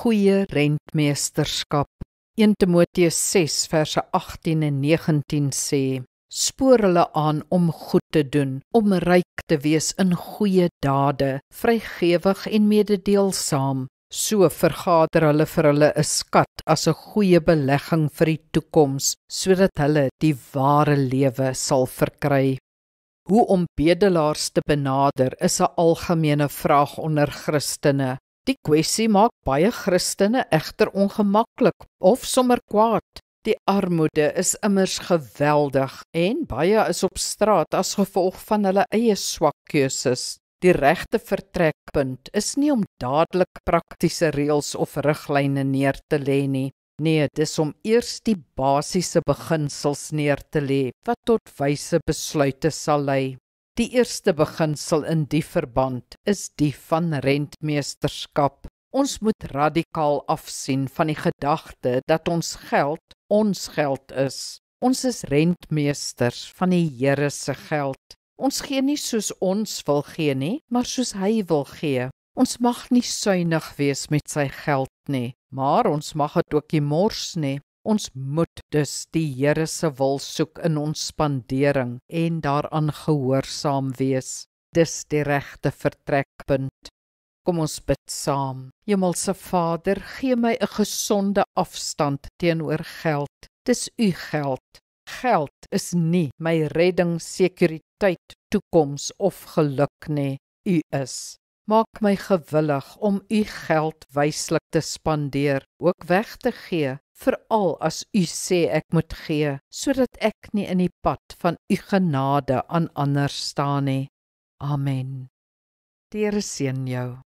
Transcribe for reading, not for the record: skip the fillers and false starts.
goeie rentmeesterskap. 1 Timoteus 6 verse 18 en 19 sê, spoor hulle aan om goed te doen, om ryk te wees in goeie dade, vrygewig en mededeelsaam. So vergader hulle vir hulle 'n skat as 'n goeie belegging vir die toekoms, sodat hulle die ware lewe sal verkry. Hoe om bedelaars te benader is 'n algemene vraag onder Christene. Die kwessie maak baie Christene egter ongemaklik of sommer kwaad. Die armoede is immers geweldig en baie is op straat as gevolg van hulle eie swak keuses. Die regte vertrekpunt is nie om dadelik praktiese reëls of riglyne neer te lê nie. Nee, dis om eers die basiese beginsels neer te lê wat tot wyse besluite sal lei. Die eerste beginsel in die verband is die van rentmeesterskap. Ons moet radikaal afsien van die gedagte dat ons geld is. Ons is rentmeesters van die Here se geld. Ons gee nie soos ons wil gee nie, maar soos hy wil gee. Ons mag nie suinig wees met sy geld nie, maar ons mag dit ook nie mors nie. Ons moet dus die Here se wil soek in ons spandering en daaraan gehoorsaam wees. Dis die regte vertrekpunt. Kom ons bid saam. Hemelse Vader, gee my 'n gesonde afstand teenoor geld. Dis u geld. Geld is nie my redding, sekuriteit, toekoms of geluk nie. U is. Maak my gewillig om u geld wyslik te spandeer, ook weg te gee, veral as u sê ek moet gee, sodat ek nie in die pad van u genade aan ander staan nie. Amen. Die Here seën jou.